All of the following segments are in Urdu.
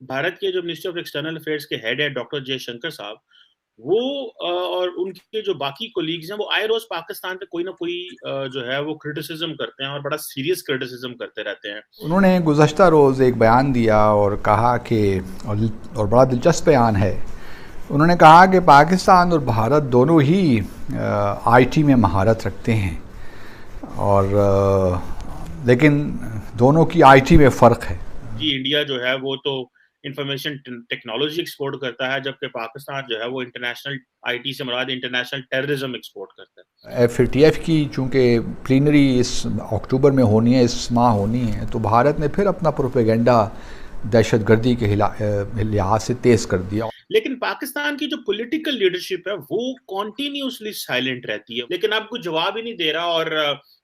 بھارت کے جو منسٹری آف ایکسٹرنل افیئرس کے ہیڈ ہے ڈاکٹر جے شنکر صاحب، وہ اور ان کے جو باقی کولیگز ہیں وہ آئے روز پاکستان پہ کوئی نہ کوئی جو ہے وہ کرٹیسزم کرتے ہیں، اور بڑا سیریس کرٹیسزم کرتے رہتے ہیں۔ انہوں نے گزشتہ روز ایک بیان دیا اور کہا کہ اور بڑا دلچسپ بیان ہے، انہوں نے کہا کہ پاکستان اور بھارت دونوں ہی آئی ٹی میں مہارت رکھتے ہیں، اور لیکن دونوں کی آئی ٹی میں فرق ہے۔ جی، انڈیا جو ہے وہ تو انفارمیشن ٹیکنالوجی ایکسپورٹ کرتا ہے، جبکہ پاکستان جو ہے وہ انٹرنیشنل آئی ٹی سے مراد انٹرنیشنل ٹیررزم ایکسپورٹ کرتا ہے۔ FATF کی چونکہ پلینری اس اکتوبر میں ہونی ہے، اس ماہ ہونی ہے، تو بھارت نے پھر اپنا پروپیگنڈا دہشت گردی کے لحاظ سے تیز کر دیا۔ لیکن پاکستان کی جو پولیٹیکل لیڈرشپ ہے وہ کنٹینیوسلی سائلنٹ رہتی ہے، لیکن اب کوئی جواب ہی نہیں دے رہا، اور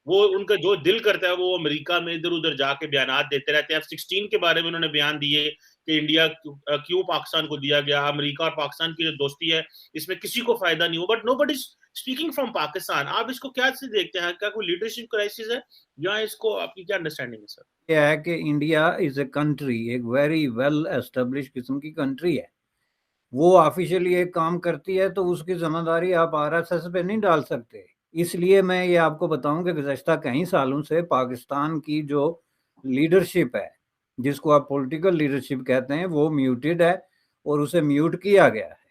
وہ ان کا جو دل کرتا ہے وہ امریکہ میں ادھر ادھر جا کے بیانات دیتے رہتے ہیں۔ F-16 کے بارے میں انہوں نے بیان دیے کہ انڈیا کیوں پاکستان کو دیا گیا، امریکہ اور پاکستان کی جو دوستی ہے اس میں کسی کو فائدہ نہیں ہو، but nobody speaking from Pakistan. آپ اس کو کیا سے دیکھتے ہیں؟ کیا کوئی لیڈرشپ کرائسس ہے یا اس کو آپ کی کیا انڈرسٹینڈنگ ہے سر؟ یہ ہے کہ انڈیا از اے کنٹری، ایک ویری ویل اسٹیبلش قسم کی کنٹری ہے، وہ آفیشلی ایک کام کرتی ہے تو اس کی ذمہ داری آپ RSS پہ نہیں ڈال سکتے۔ اس لیے میں یہ آپ کو بتاؤں کہ گزشتہ کئی سالوں سے پاکستان کی جو لیڈرشپ ہے، جس کو آپ پولیٹیکل لیڈرشپ کہتے ہیں، وہ میوٹڈ ہے اور اسے میوٹ کیا گیا ہے۔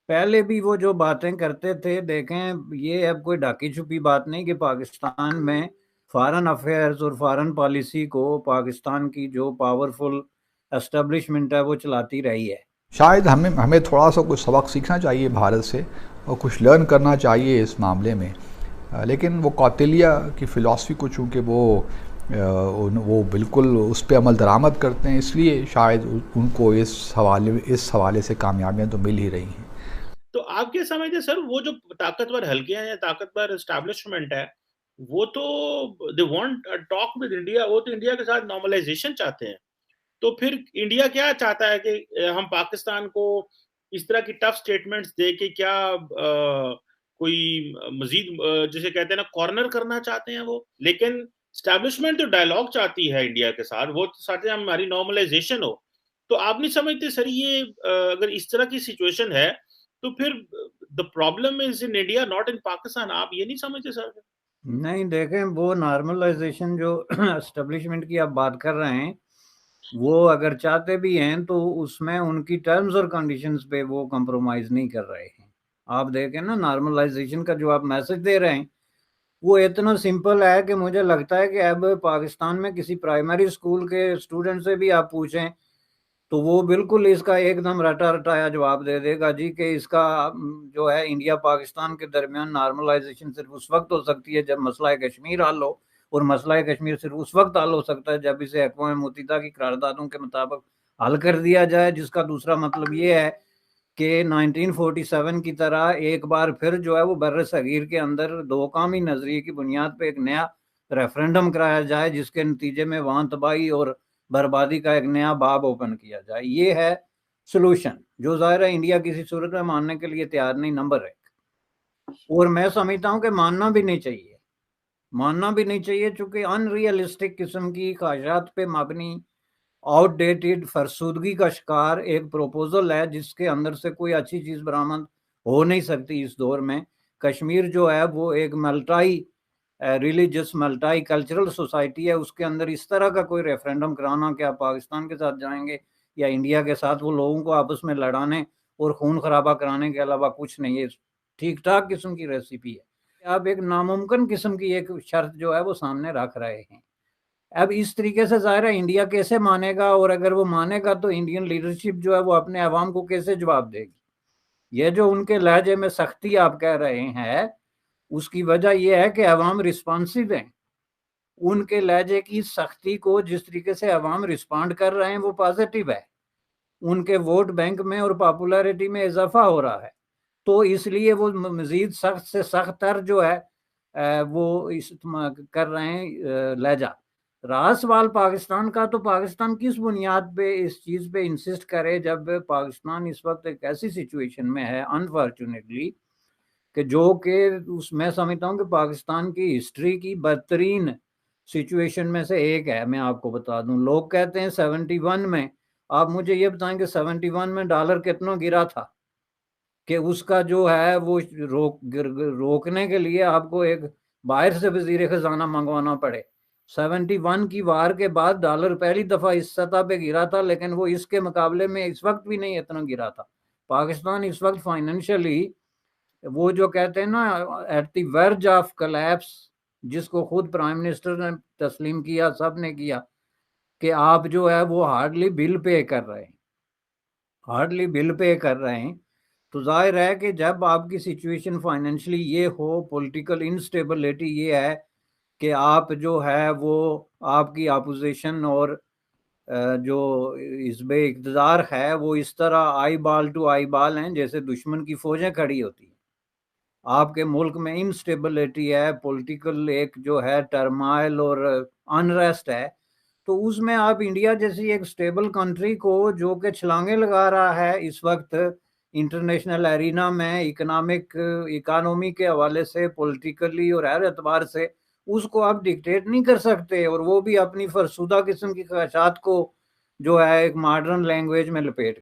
پہلے بھی وہ جو باتیں کرتے تھے، دیکھیں یہ اب کوئی ڈھاکی چھپی بات نہیں کہ پاکستان میں فارن افیئرز اور فارن پالیسی کو پاکستان کی جو پاورفل اسٹیبلشمنٹ ہے وہ چلاتی رہی ہے۔ شاید ہمیں تھوڑا سا کچھ سبق سیکھنا چاہیے بھارت سے، اور کچھ لرن کرنا چاہیے اس معاملے میں، لیکن وہ قوتلیہ کی فلسفی کو چونکہ وہ بالکل اس پہ عمل درآمد کرتے ہیں، اس لیے شاید ان کو اس حوالے سے کامیابیاں تو مل ہی رہی ہیں۔ تو آپ کیا سمجھتے ہیں سر، وہ جو طاقتور حلقے ہیں یا طاقتور اسٹیبلشمنٹ ہے، وہ تو they want talk with India, وہ تو انڈیا کے ساتھ نارملائزیشن چاہتے ہیں، تو پھر انڈیا کیا چاہتا ہے کہ ہم پاکستان کو اس طرح کی ٹف سٹیٹمنٹس دے کے کیا کوئی مزید جسے کہتے ہیں نا کارنر کرنا چاہتے ہیں وہ؟ لیکن اسٹیبلشمنٹ تو ڈائلاگ چاہتی ہے انڈیا کے ساتھ، وہ چاہتے ہیں ہماری نارملائزیشن ہو، تو آپ نہیں سمجھتے سر یہ اگر اس طرح کی سچویشن ہے تو پھر the problem is in India not in Pakistan؟ آپ یہ نہیں سمجھتے سر؟ نہیں، دیکھیں وہ نارملائزیشن جو اسٹیبلشمنٹ کی آپ بات کر رہے ہیں، وہ اگر چاہتے بھی ہیں تو اس میں ان کی ٹرمز اور کنڈیشنز پہ وہ کمپرومائز نہیں کر رہے ہیں۔ آپ دیکھیں نا، نارملائزیشن کا جو آپ میسج دے رہے ہیں وہ اتنا سمپل ہے کہ مجھے لگتا ہے کہ اب پاکستان میں کسی پرائمری اسکول کے اسٹوڈنٹ سے بھی آپ پوچھیں تو وہ بالکل اس کا ایک دم رٹا رٹایا جواب دے دے گا جی کہ اس کا جو ہے انڈیا پاکستان کے درمیان نارملائزیشن صرف اس وقت ہو سکتی ہے جب مسئلہ کشمیر حل ہو، اور مسئلہ کشمیر صرف اس وقت حل ہو سکتا ہے جب اسے اقوام متحدہ کی قراردادوں کے مطابق حل کر دیا جائے، جس کا دوسرا مطلب یہ ہے کہ 1947 کی طرح ایک بار پھر جو ہے وہ بر صغیر کے اندر دو قومی نظریے کی بنیاد پہ ایک نیا ریفرنڈم کرایا جائے، جس کے نتیجے میں وہاں تباہی اور بربادی کا ایک نیا باب اوپن کیا جائے۔ یہ ہے سلوشن، جو ظاہر ہے انڈیا کسی صورت میں ماننے کے لیے تیار نہیں، نمبر ایک۔ اور میں سمجھتا ہوں کہ ماننا بھی نہیں چاہیے، چونکہ ان ریئلسٹک قسم کی خواہشات پہ مبنی آؤٹ ڈیٹڈ فرسودگی کا شکار ایک پروپوزل ہے جس کے اندر سے کوئی اچھی چیز برآمد ہو نہیں سکتی اس دور میں۔ کشمیر جو ہے وہ ایک multi religious multi cultural society ہے، اس کے اندر اس طرح کا کوئی ریفرینڈم کرانا کہ آپ پاکستان کے ساتھ جائیں گے یا انڈیا کے ساتھ، وہ لوگوں کو آپس میں لڑانے اور خون خرابہ کرانے کے علاوہ کچھ نہیں ہے، ٹھیک ٹھاک قسم کی ریسیپی ہے۔ آپ ایک ناممکن قسم کی ایک شرط جو ہے وہ سامنے رکھ رہے ہیں۔ اب اس طریقے سے ظاہر ہے انڈیا کیسے مانے گا، اور اگر وہ مانے گا تو انڈین لیڈرشپ جو ہے وہ اپنے عوام کو کیسے جواب دے گی؟ یہ جو ان کے لہجے میں سختی آپ کہہ رہے ہیں، اس کی وجہ یہ ہے کہ عوام رسپانسو ہیں۔ ان کے لہجے کی سختی کو جس طریقے سے عوام رسپانڈ کر رہے ہیں وہ پازیٹیو ہے، ان کے ووٹ بینک میں اور پاپولیرٹی میں اضافہ ہو رہا ہے، تو اس لیے وہ مزید سخت سے سخت تر جو ہے وہ کر رہے ہیں لہجہ۔ رہا سوال پاکستان کا، تو پاکستان کس بنیاد پہ اس چیز پہ انسسٹ کرے جب پاکستان اس وقت ایک ایسی سچویشن میں ہے انفارچونیٹلی کہ جو کہ میں سمجھتا ہوں کہ پاکستان کی ہسٹری کی بدترین سچویشن میں سے ایک ہے۔ میں آپ کو بتا دوں، لوگ کہتے ہیں 71 میں آپ مجھے یہ بتائیں کہ 71 میں ڈالر کتنا گرا تھا کہ اس کا جو ہے وہ روکنے کے لیے آپ کو ایک باہر سے وزیر خزانہ منگوانا پڑے. 71 کی وار کے بعد ڈالر پہلی دفعہ اس سطح پہ گرا تھا، لیکن وہ اس کے مقابلے میں اس وقت بھی نہیں اتنا گرا تھا. پاکستان اس وقت فائنینشلی وہ جو کہتے ہیں نا ایٹ دی ورج آف کلیپس، جس کو خود پرائم منسٹر نے تسلیم کیا، سب نے کیا، کہ آپ جو ہے وہ ہارڈلی بل پے کر رہے ہیں. تو ظاہر ہے کہ جب آپ کی سچویشن فائنینشلی یہ ہو، پولیٹیکل انسٹیبلٹی یہ ہے کہ آپ جو ہے وہ آپ کی اپوزیشن اور جو حزب اقتدار ہے وہ اس طرح آئی بال ٹو آئی بال ہیں جیسے دشمن کی فوجیں کھڑی ہوتی ہیں. آپ کے ملک میں انسٹیبلٹی ہے، پولیٹیکل ایک جو ہے ٹرمائل اور انریسٹ ہے. تو اس میں آپ انڈیا جیسی ایک سٹیبل کنٹری کو جو کہ چھلانگیں لگا رہا ہے اس وقت انٹرنیشنل ایرینا میں اکانومی کے حوالے سے، پولیٹیکلی اور ہر اعتبار سے، اس کو آپ ڈکٹیٹ نہیں کر سکتے، اور وہ بھی اپنی فرسودہ قسم کی خواہشات کو جو ہے ایک ماڈرن لینگویج میں لپیٹ